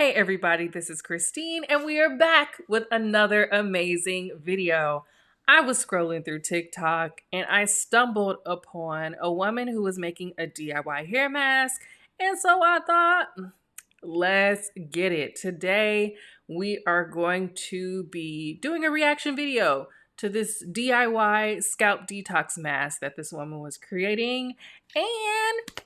Hey everybody, this is Christine and we are back with another amazing video. I was scrolling through TikTok and I stumbled upon a woman who was making a DIY hair mask, and so I thought, let's get it. Today we are going to be doing a reaction video to this DIY scalp detox mask that this woman was creating, and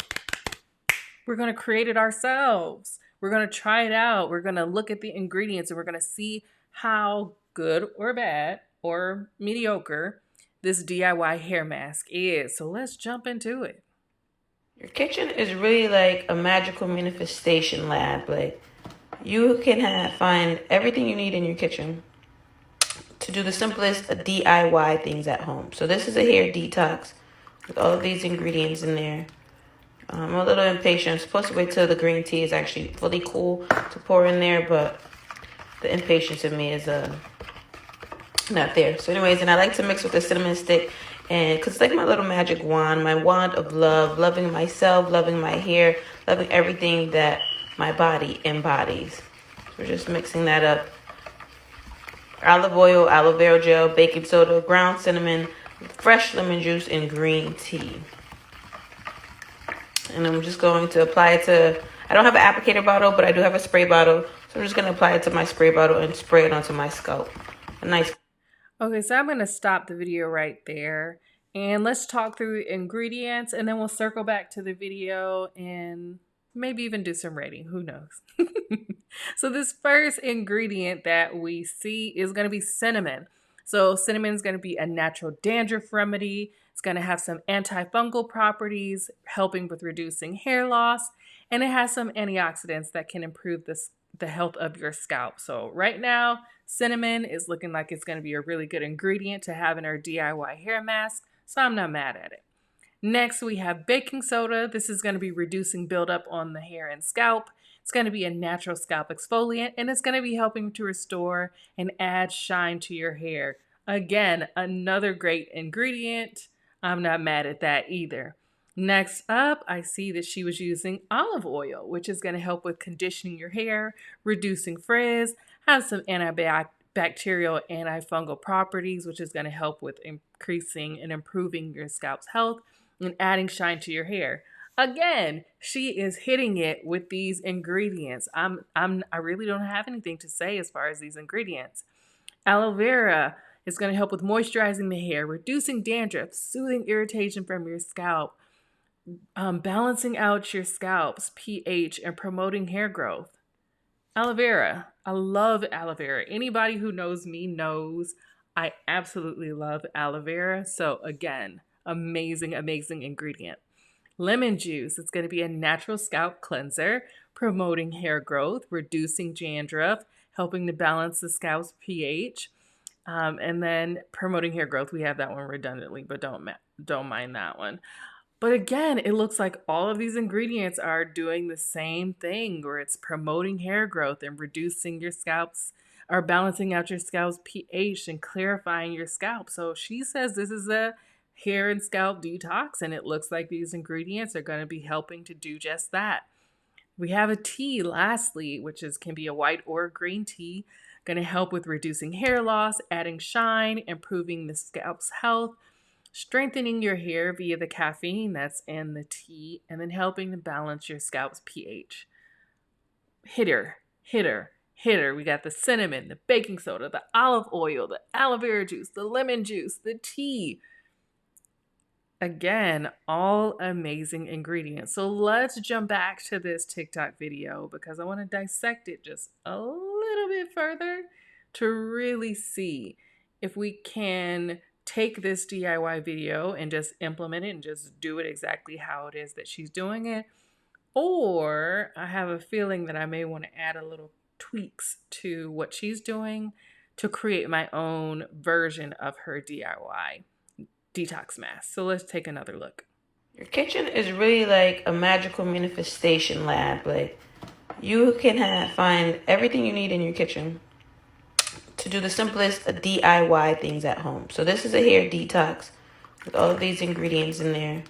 we're going to create it ourselves. We're going to try it out. We're going to look at the ingredients and we're going to see how good or bad or mediocre this DIY hair mask is. So let's jump into it. Your kitchen is really like a magical manifestation lab. Like, you can find everything you need in your kitchen to do the simplest DIY things at home. So this is a hair detox with all of these ingredients in there. I'm a little impatient. I'm supposed to wait till the green tea is actually fully cool to pour in there, but the impatience in me is not there. So anyways, and I like to mix with the cinnamon stick, and because it's like my little magic wand, my wand of love, loving myself, loving my hair, loving everything that my body embodies. So we're just mixing that up. Olive oil, aloe vera gel, baking soda, ground cinnamon, fresh lemon juice, and green tea. And I'm just going to apply it to, I don't have an applicator bottle, but I do have a spray bottle. So I'm just going to apply it to my spray bottle and spray it onto my scalp. A nice. Okay, so I'm going to stop the video right there and let's talk through the ingredients, and then we'll circle back to the video and maybe even do some rating. Who knows? So this first ingredient that we see is going to be cinnamon. So cinnamon is going to be a natural dandruff remedy. It's going to have some antifungal properties, helping with reducing hair loss, and it has some antioxidants that can improve the health of your scalp. So right now, cinnamon is looking like it's going to be a really good ingredient to have in our DIY hair mask, so I'm not mad at it. Next, we have baking soda. This is going to be reducing buildup on the hair and scalp. It's going to be a natural scalp exfoliant, and it's going to be helping to restore and add shine to your hair. Again, another great ingredient. I'm not mad at that either. Next up, I see that she was using olive oil, which is going to help with conditioning your hair, reducing frizz, have some antibacterial, antifungal properties, which is going to help with increasing and improving your scalp's health and adding shine to your hair. Again, she is hitting it with these ingredients. I really don't have anything to say as far as these ingredients. Aloe vera is going to help with moisturizing the hair, reducing dandruff, soothing irritation from your scalp, balancing out your scalp's pH, and promoting hair growth. Aloe vera. I love aloe vera. Anybody who knows me knows I absolutely love aloe vera. So again, amazing, amazing ingredient. Lemon juice. It's going to be a natural scalp cleanser, promoting hair growth, reducing dandruff, helping to balance the scalp's pH, and then promoting hair growth. We have that one redundantly, but don't mind that one. But again, it looks like all of these ingredients are doing the same thing, where it's promoting hair growth and reducing your scalp's, or balancing out your scalp's pH and clarifying your scalp. So she says this is a hair and scalp detox, and it looks like these ingredients are going to be helping to do just that. We have a tea lastly, which can be a white or green tea, going to help with reducing hair loss, adding shine, improving the scalp's health, strengthening your hair via the caffeine that's in the tea, and then helping to balance your scalp's pH. Hitter. We got the cinnamon, the baking soda, the olive oil, the aloe vera juice, the lemon juice, the tea. Again, all amazing ingredients. So let's jump back to this TikTok video because I want to dissect it just a little bit further to really see if we can take this DIY video and just implement it and just do it exactly how it is that she's doing it. Or I have a feeling that I may want to add a little tweaks to what she's doing to create my own version of her DIY detox mask. So let's take another look. Your kitchen is really like a magical manifestation lab. Like, you can find everything you need in your kitchen to do the simplest DIY things at home. So this is a hair detox with all of these ingredients in there.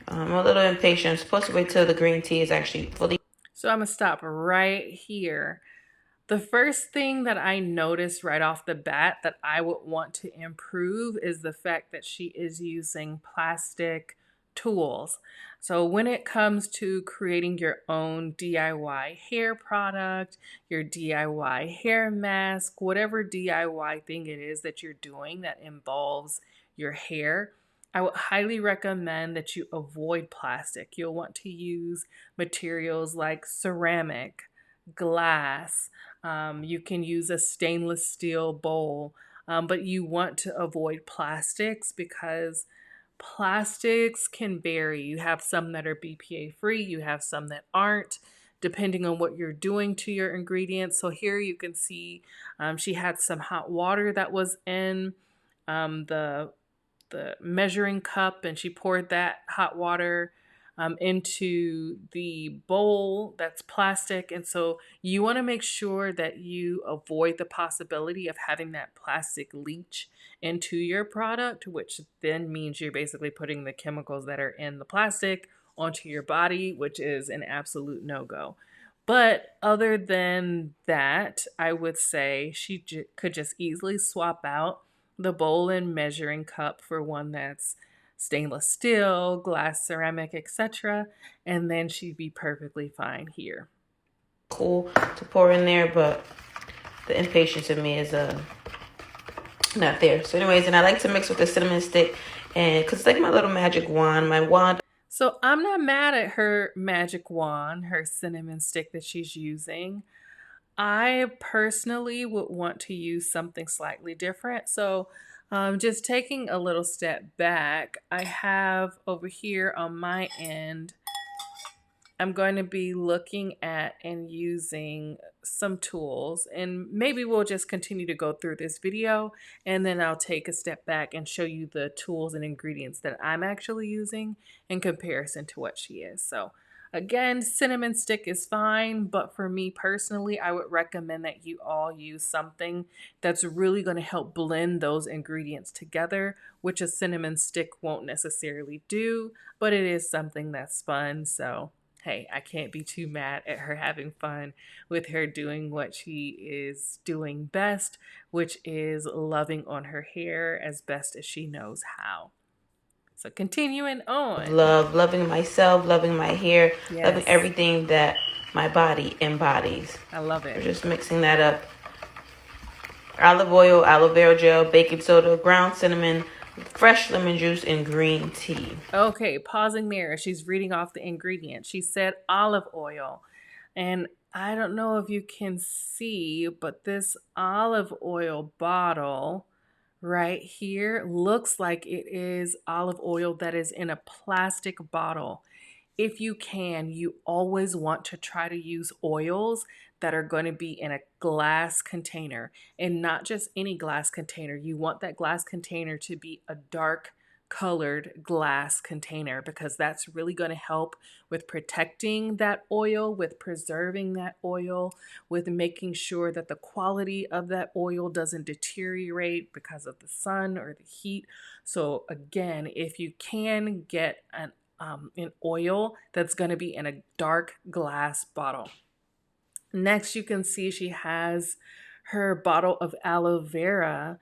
I'm a little impatient. I'm supposed to wait till the green tea is actually fully. So I'm going to stop right here. The first thing that I noticed right off the bat that I would want to improve is the fact that she is using plastic tools. So when it comes to creating your own DIY hair product, your DIY hair mask, whatever DIY thing it is that you're doing that involves your hair, I would highly recommend that you avoid plastic. You'll want to use materials like ceramic, glass. You can use a stainless steel bowl, but you want to avoid plastics because plastics can vary. You have some that are BPA free, you have some that aren't, depending on what you're doing to your ingredients. So here you can see she had some hot water that was in the measuring cup, and she poured that hot water into the bowl that's plastic. And so you want to make sure that you avoid the possibility of having that plastic leach into your product, which then means you're basically putting the chemicals that are in the plastic onto your body, which is an absolute no-go. But other than that, I would say she could just easily swap out the bowl and measuring cup for one that's stainless steel, glass, ceramic, etc. And then she'd be perfectly fine here. Cool to pour in there, but the impatience in me is not there. So anyways, and I like to mix with the cinnamon stick, and because it's like my little magic wand. My wand. So I'm not mad at her magic wand, her cinnamon stick that she's using. I personally would want to use something slightly different. So just taking a little step back, I have over here on my end, I'm going to be looking at and using some tools, and maybe we'll just continue to go through this video and then I'll take a step back and show you the tools and ingredients that I'm actually using in comparison to what she is. So again, cinnamon stick is fine, but for me personally, I would recommend that you all use something that's really going to help blend those ingredients together, which a cinnamon stick won't necessarily do, but it is something that's fun. So hey, I can't be too mad at her having fun with her doing what she is doing best, which is loving on her hair as best as she knows how. So continuing on. Loving myself, loving my hair, Yes. loving everything that my body embodies. I love it. We're just mixing that up. Olive oil, aloe vera gel, baking soda, ground cinnamon, fresh lemon juice, and green tea. Okay, pausing there. She's reading off the ingredients. She said olive oil. And I don't know if you can see, but this olive oil bottle right here looks like it is olive oil that is in a plastic bottle. If you can, you always want to try to use oils that are going to be in a glass container, and not just any glass container. You want that glass container to be a dark colored glass container, because that's really going to help with protecting that oil, with preserving that oil, with making sure that the quality of that oil doesn't deteriorate because of the sun or the heat. So again, if you can get an oil that's going to be in a dark glass bottle. Next, you can see she has her bottle of aloe vera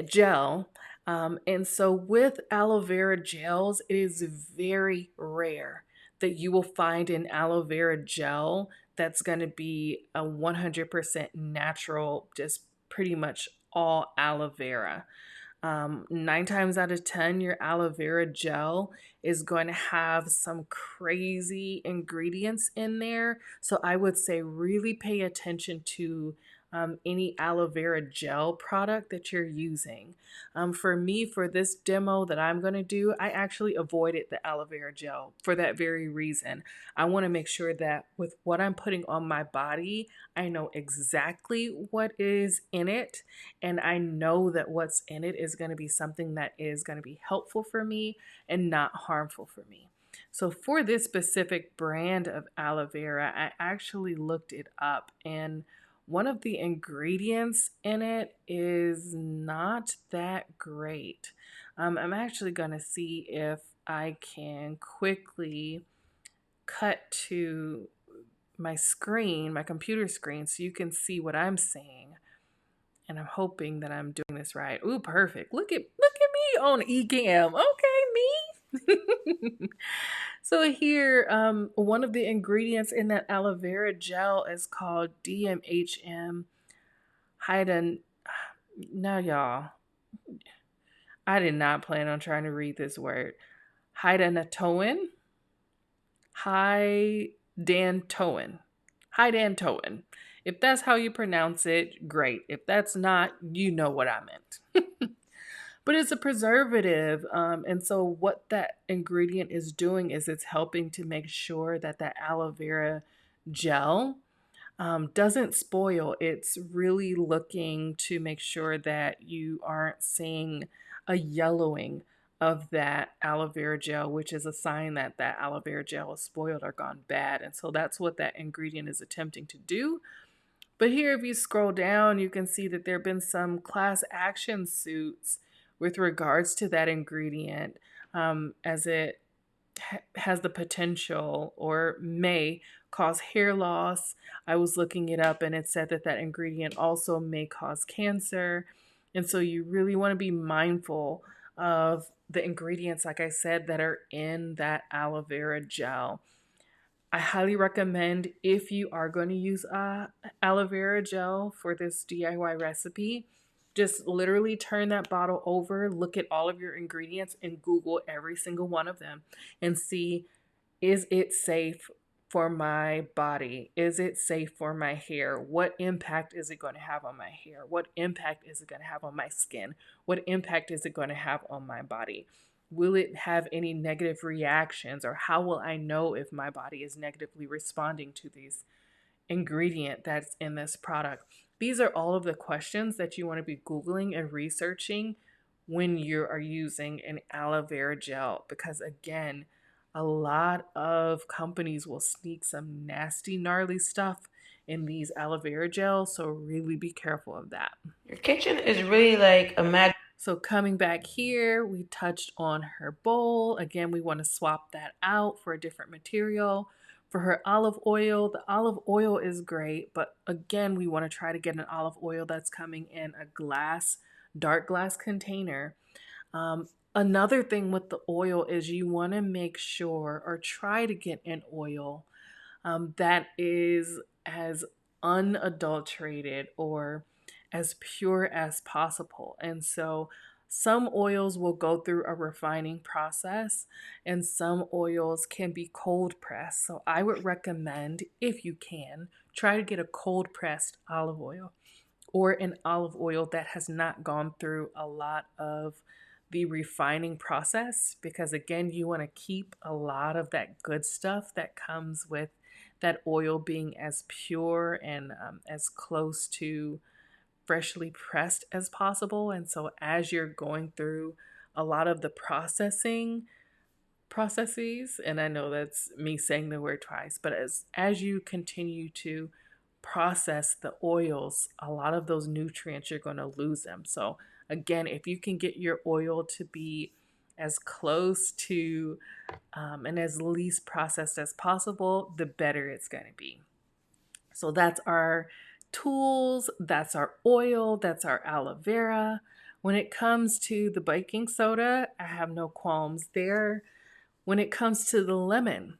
gel. And so with aloe vera gels, it is very rare that you will find an aloe vera gel that's going to be a 100% natural, just pretty much all aloe vera. 9 times out of 10, your aloe vera gel is going to have some crazy ingredients in there. So I would say really pay attention to any aloe vera gel product that you're using. For me, for this demo that I'm going to do, I actually avoided the aloe vera gel for that very reason. I want to make sure that with what I'm putting on my body, I know exactly what is in it, and I know that what's in it is going to be something that is going to be helpful for me and not harmful for me. So for this specific brand of aloe vera, I actually looked it up, and one of the ingredients in it is not that great. I'm actually going to see if I can quickly cut to my screen, my computer screen, so you can see what I'm saying. And I'm hoping that I'm doing this right. Ooh, perfect. Look at me on eCam. Okay, me. So here, one of the ingredients in that aloe vera gel is called DMHM Hydan. Now, y'all, I did not plan on trying to read this word. Hydantoin. Hydantoin. Hydantoin. If that's how you pronounce it, great. If that's not, you know what I meant. But it's a preservative. And so what that ingredient is doing is it's helping to make sure that that aloe vera gel doesn't spoil. It's really looking to make sure that you aren't seeing a yellowing of that aloe vera gel, which is a sign that that aloe vera gel is spoiled or gone bad. And so that's what that ingredient is attempting to do. But here, if you scroll down, you can see that there have been some class action suits with regards to that ingredient, as it has the potential or may cause hair loss. I was looking it up and it said that that ingredient also may cause cancer. And so you really want to be mindful of the ingredients, like I said, that are in that aloe vera gel. I highly recommend, if you are going to use aloe vera gel for this DIY recipe, just literally turn that bottle over, look at all of your ingredients, and Google every single one of them and see, is it safe for my body? Is it safe for my hair? What impact is it going to have on my hair? What impact is it going to have on my skin? What impact is it going to have on my body? Will it have any negative reactions, or how will I know if my body is negatively responding to these ingredient that's in this product? These are all of the questions that you want to be Googling and researching when you are using an aloe vera gel, because again, a lot of companies will sneak some nasty, gnarly stuff in these aloe vera gels, so really be careful of that. Your kitchen is really like a magic. So coming back here, we touched on her bowl. Again, we want to swap that out for a different material. For her olive oil, the olive oil is great, but again, we want to try to get an olive oil that's coming in a dark glass container. Another thing with the oil is you want to make sure, or try to get an oil that is as unadulterated or as pure as possible. And so some oils will go through a refining process and some oils can be cold pressed. So I would recommend, if you can, try to get a cold pressed olive oil, or an olive oil that has not gone through a lot of the refining process, because again, you want to keep a lot of that good stuff that comes with that oil being as pure and as close to freshly pressed as possible. And so as you're going through a lot of the processes, and I know that's me saying the word twice, but as you continue to process the oils, a lot of those nutrients, you're going to lose them. So again, if you can get your oil to be as close to and as least processed as possible, the better it's going to be. So that's our tools, that's our oil, that's our aloe vera. When it comes to the baking soda, I have no qualms there. When it comes to the lemon,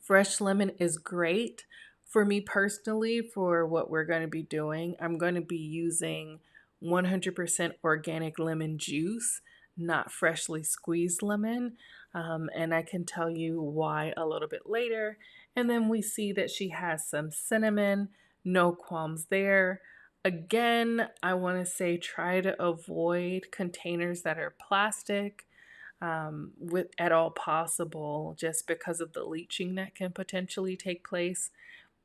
fresh lemon is great. For me personally, for what we're going to be doing, I'm going to be using 100% organic lemon juice, not freshly squeezed lemon. And I can tell you why a little bit later. And then we see that she has some cinnamon, no qualms there. Again, I want to say try to avoid containers that are plastic with at all possible, just because of the leaching that can potentially take place.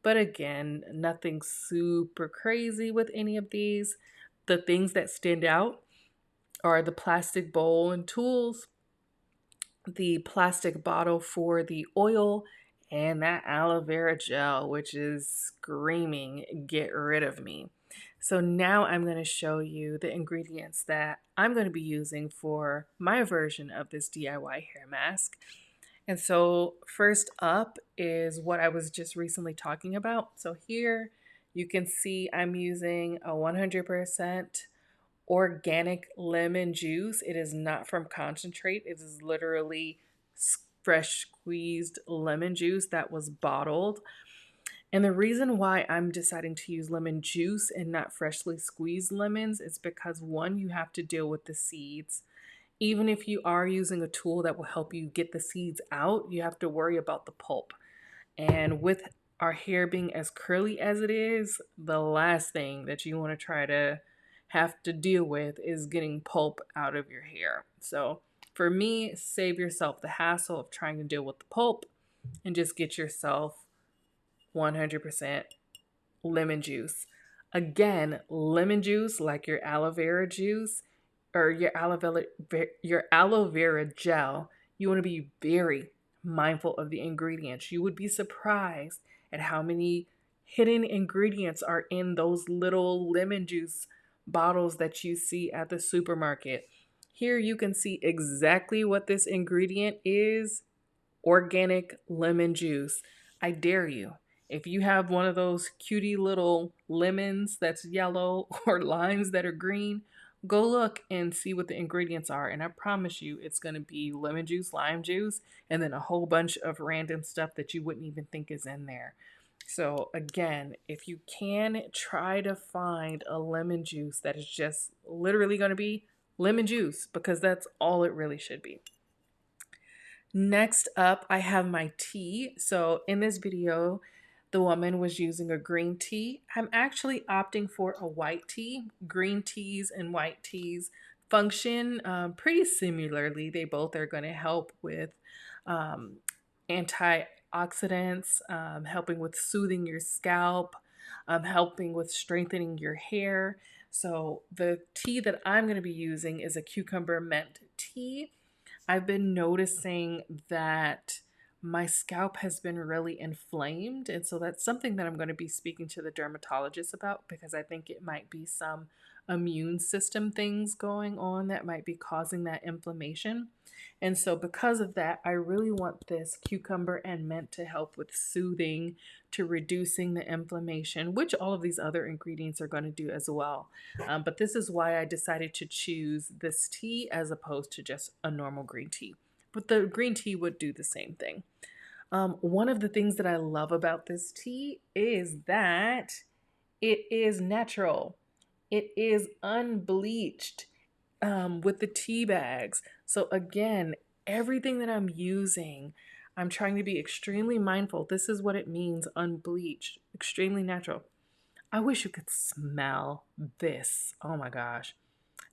But again, nothing super crazy with any of these. The things that stand out are the plastic bowl and tools, the plastic bottle for the oil, and that aloe vera gel, which is screaming, get rid of me. So now I'm going to show you the ingredients that I'm going to be using for my version of this DIY hair mask. And so, first up is what I was just recently talking about. So, here you can see I'm using a 100% organic lemon juice. It is not from concentrate, it is literally fresh squeezed lemon juice that was bottled. And the reason why I'm deciding to use lemon juice and not freshly squeezed lemons is because one, you have to deal with the seeds. Even if you are using a tool that will help you get the seeds out, you have to worry about the pulp. And with our hair being as curly as it is, the last thing that you want to try to have to deal with is getting pulp out of your hair. So for me, save yourself the hassle of trying to deal with the pulp and just get yourself 100% lemon juice. Again, lemon juice, like your aloe vera juice or your aloe vera gel, you want to be very mindful of the ingredients. You would be surprised at how many hidden ingredients are in those little lemon juice bottles that you see at the supermarket. Here you can see exactly what this ingredient is: organic lemon juice. I dare you. If you have one of those cutie little lemons that's yellow or limes that are green, go look and see what the ingredients are. And I promise you, it's going to be lemon juice, lime juice, and then a whole bunch of random stuff that you wouldn't even think is in there. So, again, if you can, try to find a lemon juice that is just literally going to be lemon juice, because that's all it really should be. Next up, I have my tea. So in this video, the woman was using a green tea. I'm actually opting for a white tea. Green teas and white teas function pretty similarly. They both are going to help with antioxidants, helping with soothing your scalp, helping with strengthening your hair. So the tea that I'm going to be using is a cucumber mint tea. I've been noticing that my scalp has been really inflamed. And so that's something that I'm going to be speaking to the dermatologist about, because I think it might be some immune system things going on that might be causing that inflammation. And so, because of that, I really want this cucumber and mint to help with soothing, to reducing the inflammation, which all of these other ingredients are going to do as well. But this is why I decided to choose this tea as opposed to just a normal green tea. But the green tea would do the same thing. One of the things that I love about this tea is that it is natural. It is unbleached with the tea bags. So again, everything that I'm using, I'm trying to be extremely mindful. This is what it means, unbleached, extremely natural. I wish you could smell this. Oh my gosh.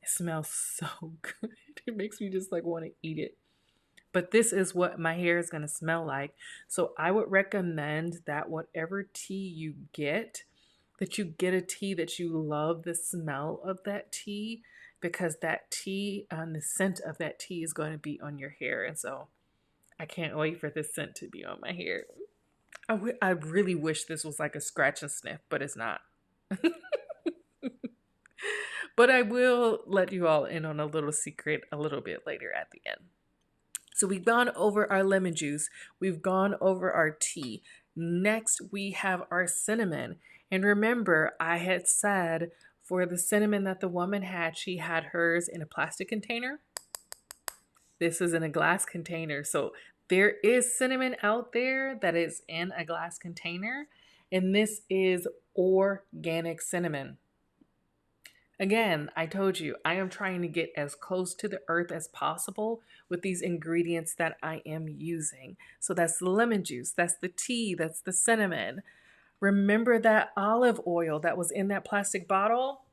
It smells so good. It makes me just like want to eat it. But this is what my hair is going to smell like. So I would recommend that whatever tea you get, that you get a tea that you love the smell of that tea, because that tea and the scent of that tea is going to be on your hair. And so I can't wait for this scent to be on my hair. I really wish this was like a scratch and sniff, but it's not. But I will let you all in on a little secret a little bit later at the end. So we've gone over our lemon juice. We've gone over our tea. Next, we have our cinnamon. And remember, I had said for the cinnamon that the woman had, she had hers in a plastic container. This is in a glass container. So there is cinnamon out there that is in a glass container. And this is organic cinnamon. Again, I told you, I am trying to get as close to the earth as possible with these ingredients that I am using. So that's the lemon juice, that's the tea, that's the cinnamon. Remember that olive oil that was in that plastic bottle?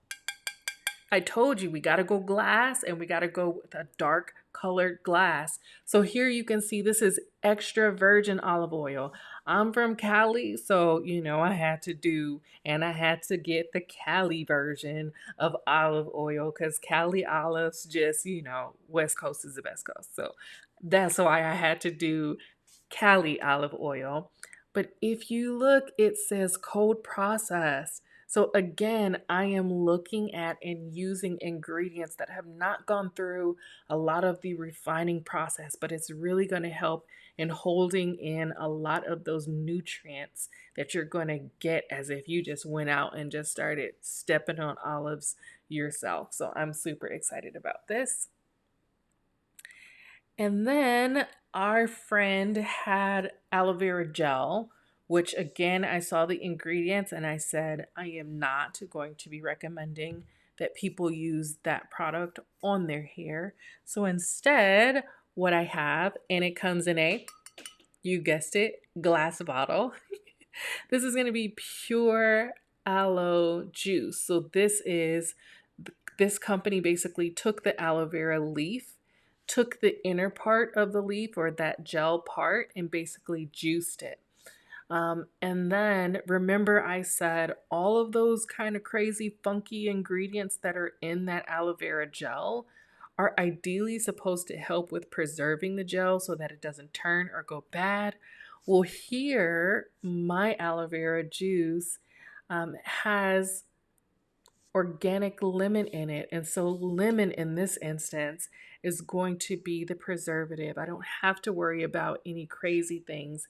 I told you we got to go glass, and we got to go with a dark colored glass. So here you can see this is extra virgin olive oil. I'm from Cali, so I had to get the Cali version of olive oil, because Cali olives just, West Coast is the best coast. So that's why I had to do Cali olive oil. But if you look, it says cold processed. So again, I am looking at and using ingredients that have not gone through a lot of the refining process, but it's really going to help in holding in a lot of those nutrients that you're going to get as if you just went out and just started stepping on olives yourself. So I'm super excited about this. And then our friend had aloe vera gel, which again, I saw the ingredients and I said, I am not going to be recommending that people use that product on their hair. So instead, what I have, and it comes in a, you guessed it, glass bottle. This is going to be pure aloe juice. So this company basically took the aloe vera leaf, took the inner part of the leaf or that gel part, and basically juiced it. And then remember, I said all of those kind of crazy, funky ingredients that are in that aloe vera gel are ideally supposed to help with preserving the gel so that it doesn't turn or go bad. Well, here, my aloe vera juice has organic lemon in it. And so lemon in this instance is going to be the preservative. I don't have to worry about any crazy things.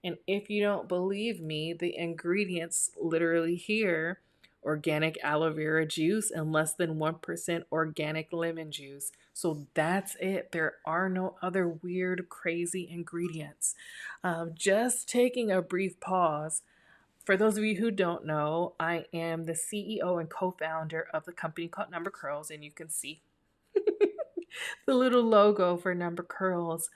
And if you don't believe me, the ingredients literally here, organic aloe vera juice and less than 1% organic lemon juice. So that's it. There are no other weird, crazy ingredients. Just taking a brief pause. For those of you who don't know, I am the CEO and co-founder of the company called Number Curls, and you can see the little logo for Number Curls.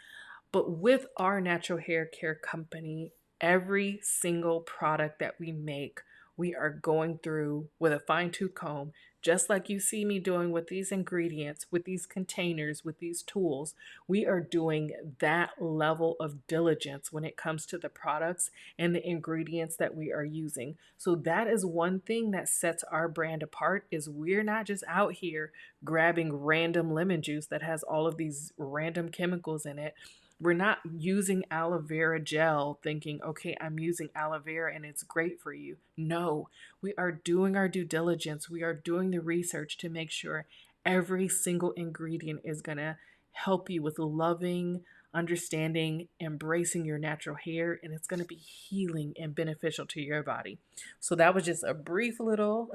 But with our natural hair care company, every single product that we make, we are going through with a fine-tooth comb, just like you see me doing with these ingredients, with these containers, with these tools. We are doing that level of diligence when it comes to the products and the ingredients that we are using. So that is one thing that sets our brand apart, is we're not just out here grabbing random lemon juice that has all of these random chemicals in it. We're not using aloe vera gel thinking, okay, I'm using aloe vera and it's great for you. No, we are doing our due diligence. We are doing the research to make sure every single ingredient is going to help you with loving, understanding, embracing your natural hair, and it's going to be healing and beneficial to your body. So that was just a brief little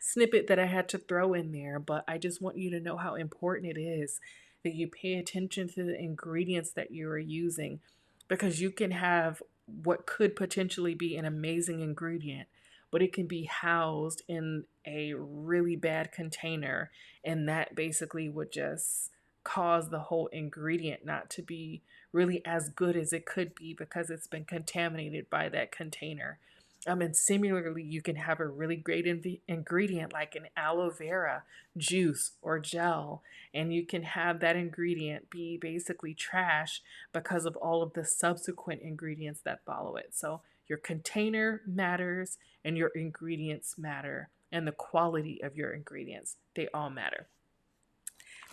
snippet that I had to throw in there, but I just want you to know how important it is that you pay attention to the ingredients that you are using, because you can have what could potentially be an amazing ingredient, but it can be housed in a really bad container, and that basically would just cause the whole ingredient not to be really as good as it could be because it's been contaminated by that container. And similarly, you can have a really great ingredient like an aloe vera juice or gel, and you can have that ingredient be basically trash because of all of the subsequent ingredients that follow it. So your container matters and your ingredients matter, and the quality of your ingredients, they all matter.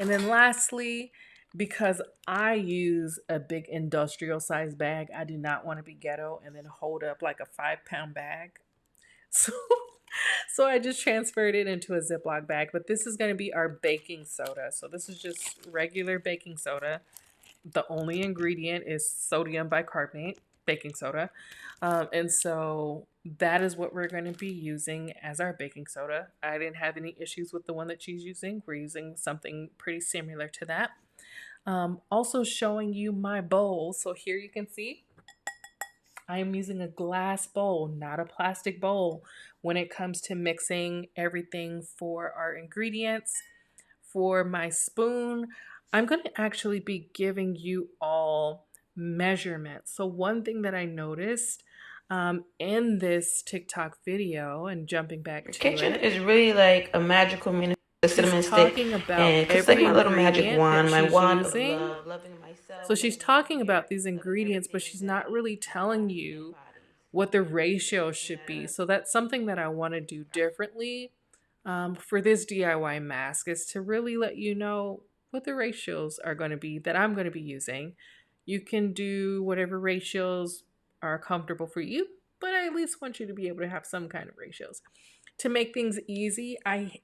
And then lastly, because I use a big industrial size bag, I do not want to be ghetto and then hold up like a 5-pound bag. So, so I just transferred it into a Ziploc bag, but this is going to be our baking soda. So this is just regular baking soda. The only ingredient is sodium bicarbonate, baking soda. And so that is what we're going to be using as our baking soda. I didn't have any issues with the one that she's using. We're using something pretty similar to that. Also showing you my bowl. So here you can see I am using a glass bowl, not a plastic bowl, when it comes to mixing everything for our ingredients. For my spoon, I'm going to actually be giving you all measurements. So one thing that I noticed in this TikTok video, and jumping back Your to kitchen it, is really like a magical cinnamon she's stick, talking about and it's like every my little magic ingredient that wand, my she's wand of using. love, loving myself, So she's loving my talking hair, about these loving ingredients, but everything she's not that really my telling body you embodies. what the ratio should Yeah. be. So that's something that I want to do differently for this DIY mask, is to really let you know what the ratios are going to be that I'm going to be using. You can do whatever ratios are comfortable for you, but I at least want you to be able to have some kind of ratios. To make things easy, I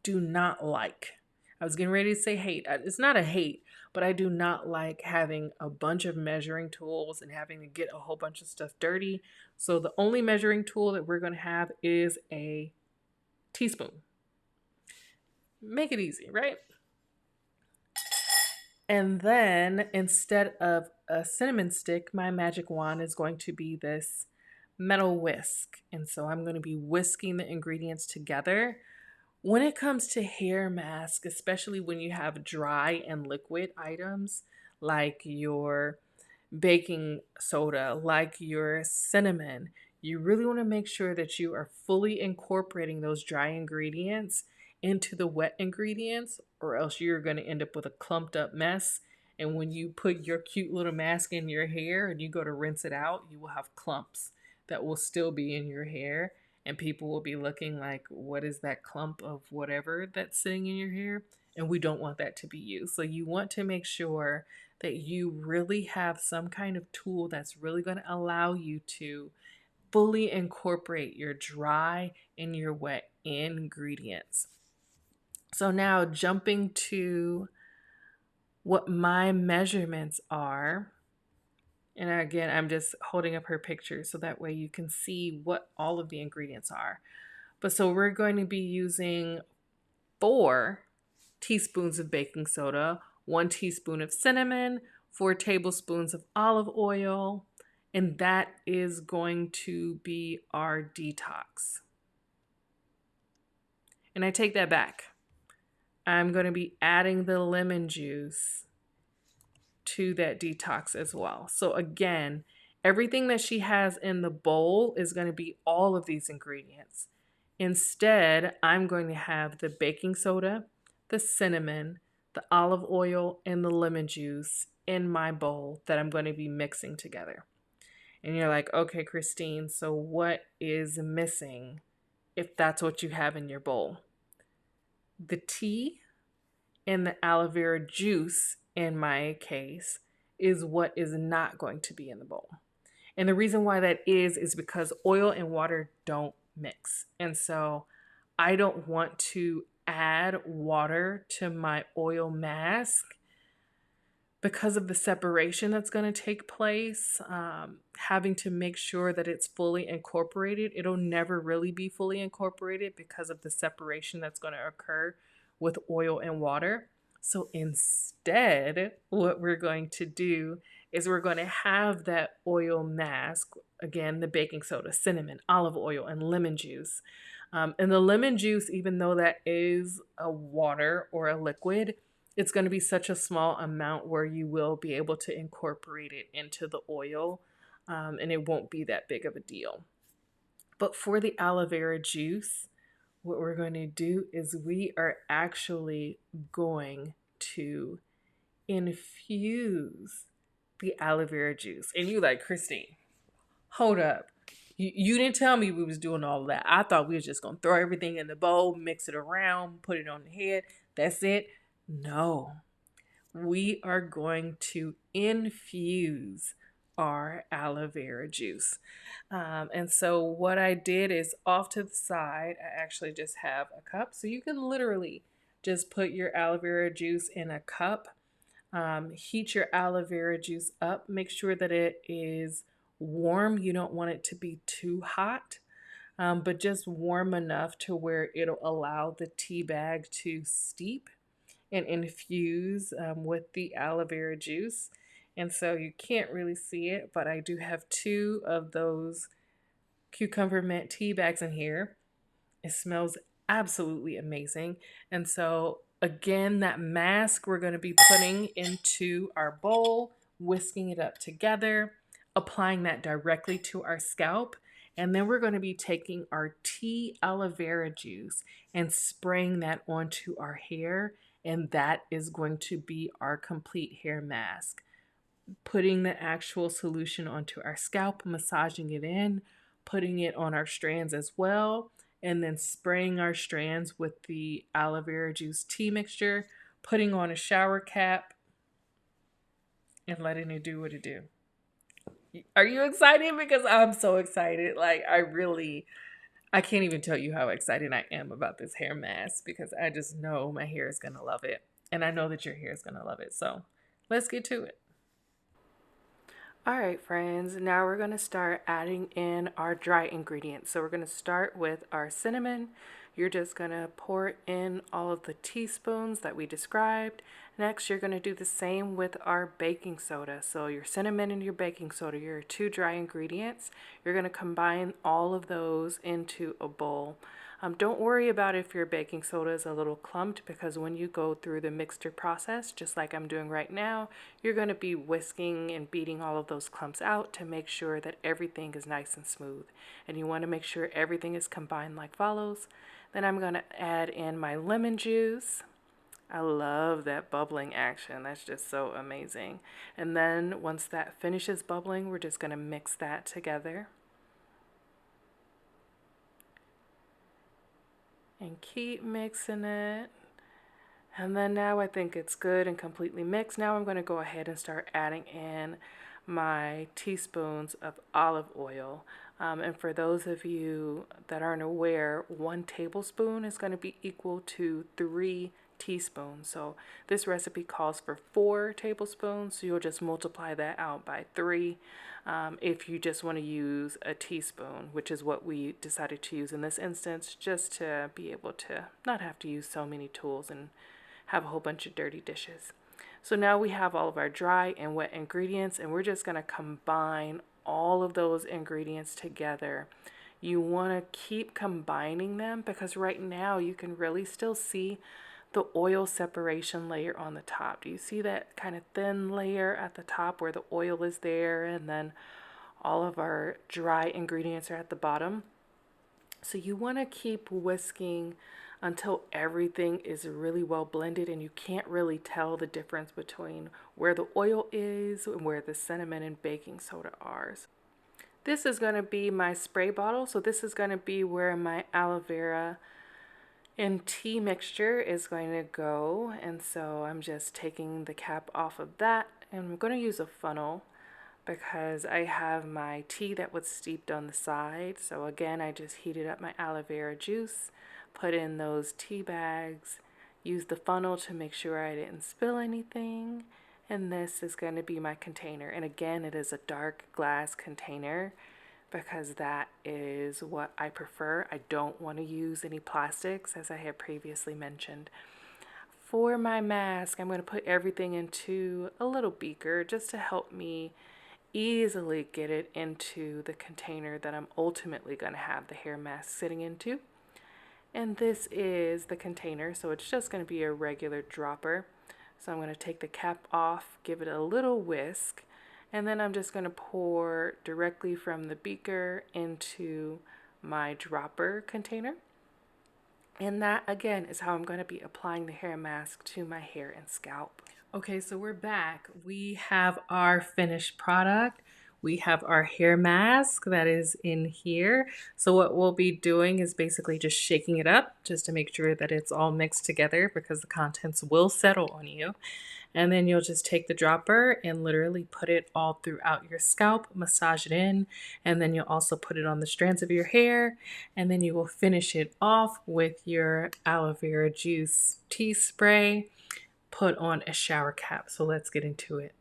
do not like, I was getting ready to say hate. It's not a hate, but I do not like having a bunch of measuring tools and having to get a whole bunch of stuff dirty. So the only measuring tool that we're going to have is a teaspoon. Make it easy, right? And then instead of a cinnamon stick, my magic wand is going to be this metal whisk. And so I'm going to be whisking the ingredients together. When it comes to hair mask, especially when you have dry and liquid items like your baking soda, like your cinnamon, you really want to make sure that you are fully incorporating those dry ingredients into the wet ingredients, or else you're going to end up with a clumped up mess. And when you put your cute little mask in your hair and you go to rinse it out, you will have clumps that will still be in your hair. And people will be looking like, what is that clump of whatever that's sitting in your hair? And we don't want that to be you. So you want to make sure that you really have some kind of tool that's really going to allow you to fully incorporate your dry and your wet ingredients. So now jumping to what my measurements are. And again, I'm just holding up her picture so that way you can see what all of the ingredients are. But so we're going to be using 4 teaspoons of baking soda, 1 teaspoon of cinnamon, 4 tablespoons of olive oil, and that is going to be our detox. And I take that back. I'm going to be adding the lemon juice to that detox as well. So again, everything that she has in the bowl is going to be all of these ingredients. Instead, I'm going to have the baking soda, the cinnamon, the olive oil, and the lemon juice in my bowl that I'm going to be mixing together. And you're like, okay, Christine, so what is missing if that's what you have in your bowl? The tea and the aloe vera juice, in my case, is what is not going to be in the bowl. And the reason why that is because oil and water don't mix. And so I don't want to add water to my oil mask because of the separation that's going to take place. Having to make sure that it's fully incorporated. It'll never really be fully incorporated because of the separation that's going to occur with oil and water. So instead, what we're going to do is we're going to have that oil mask, again, the baking soda, cinnamon, olive oil, and lemon juice. And the lemon juice, even though that is a water or a liquid, it's going to be such a small amount where you will be able to incorporate it into the oil, and it won't be that big of a deal. But for the aloe vera juice, what we're going to do is we are actually going to infuse the aloe vera juice. And you like, Christine, hold up. You didn't tell me we was doing all of that. I thought we was just going to throw everything in the bowl, mix it around, put it on the head. That's it. No. We are going to infuse our aloe vera juice. And so what I did is off to the side, I actually just have a cup. So you can literally just put your aloe vera juice in a cup. Heat your aloe vera juice up. Make sure that it is warm. You don't want it to be too hot, but just warm enough to where it'll allow the tea bag to steep and infuse with the aloe vera juice. And so you can't really see it, but I do have 2 of those cucumber mint tea bags in here. It smells absolutely amazing. And so again, that mask we're going to be putting into our bowl, whisking it up together, applying that directly to our scalp. And then we're going to be taking our tea aloe vera juice and spraying that onto our hair. And that is going to be our complete hair mask. Putting the actual solution onto our scalp, massaging it in, putting it on our strands as well, and then spraying our strands with the aloe vera juice tea mixture, putting on a shower cap, and letting it do what it do. Are you excited? Because I'm so excited. Like, I can't even tell you how excited I am about this hair mask because I just know my hair is going to love it. And I know that your hair is going to love it. So let's get to it. All right, friends, now we're going to start adding in our dry ingredients. So we're going to start with our cinnamon. You're just going to pour in all of the teaspoons that we described. Next, you're going to do the same with our baking soda. So your cinnamon and your baking soda, your two dry ingredients, you're going to combine all of those into a bowl. Don't worry about if your baking soda is a little clumped because when you go through the mixture process, just like I'm doing right now, you're going to be whisking and beating all of those clumps out to make sure that everything is nice and smooth. And you want to make sure everything is combined like follows. Then I'm going to add in my lemon juice. I love that bubbling action. That's just so amazing. And then once that finishes bubbling, we're just going to mix that together. And keep mixing it. And then now I think it's good and completely mixed. Now I'm going to go ahead and start adding in my teaspoons of olive oil. And for those of you that aren't aware, 1 tablespoon is going to be equal to 3 teaspoons. So this recipe calls for 4 tablespoons, so you'll just multiply that out by 3 if you just want to use a teaspoon, which is what we decided to use in this instance, just to be able to not have to use so many tools and have a whole bunch of dirty dishes. So now we have all of our dry and wet ingredients, and we're just going to combine all of those ingredients together. You want to keep combining them because right now you can really still see the oil separation layer on the top. Do you see that kind of thin layer at the top where the oil is there and then all of our dry ingredients are at the bottom? So you want to keep whisking until everything is really well blended and you can't really tell the difference between where the oil is and where the cinnamon and baking soda are. This is going to be my spray bottle. So this is going to be where my aloe vera and tea mixture is going to go. And so I'm just taking the cap off of that and I'm going to use a funnel because I have my tea that was steeped on the side. So again, I just heated up my aloe vera juice, put in those tea bags, used the funnel to make sure I didn't spill anything. And this is going to be my container. And again, it is a dark glass container because that is what I prefer. I don't want to use any plastics, as I had previously mentioned. For my mask, I'm going to put everything into a little beaker just to help me easily get it into the container that I'm ultimately going to have the hair mask sitting into. And this is the container, so it's just going to be a regular dropper. So I'm going to take the cap off, give it a little whisk, and then I'm just going to pour directly from the beaker into my dropper container. And that again is how I'm going to be applying the hair mask to my hair and scalp. Okay, so we're back. We have our finished product. We have our hair mask that is in here. So what we'll be doing is basically just shaking it up just to make sure that it's all mixed together because the contents will settle on you. And then you'll just take the dropper and literally put it all throughout your scalp, massage it in, and then you'll also put it on the strands of your hair. And then you will finish it off with your aloe vera juice tea spray. Put on a shower cap. So let's get into it.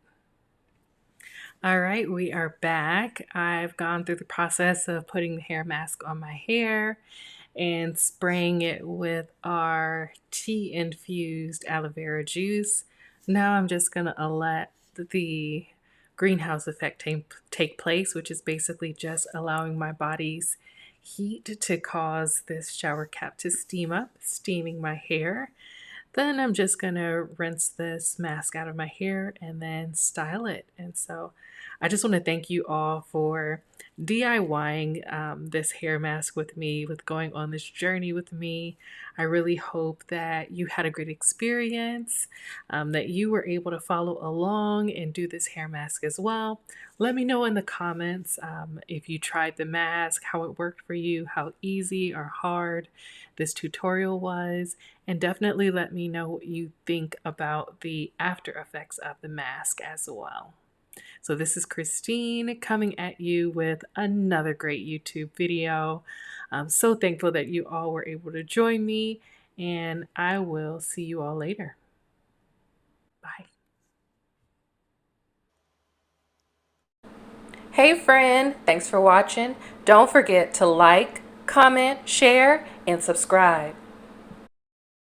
All right, we are back. I've gone through the process of putting the hair mask on my hair and spraying it with our tea infused aloe vera juice. Now I'm just going to let the greenhouse effect take place, which is basically just allowing my body's heat to cause this shower cap to steam up, steaming my hair. Then I'm just going to rinse this mask out of my hair and then style it. And so I just want to thank you all for DIYing this hair mask with me, with going on this journey with me. I really hope that you had a great experience, that you were able to follow along and do this hair mask as well. Let me know in the comments if you tried the mask, how it worked for you, how easy or hard this tutorial was, and definitely let me know what you think about the after effects of the mask as well. So this is Christine coming at you with another great YouTube video. I'm so thankful that you all were able to join me, and I will see you all later. Bye. Hey friend, thanks for watching. Don't forget to like, comment, share, and subscribe.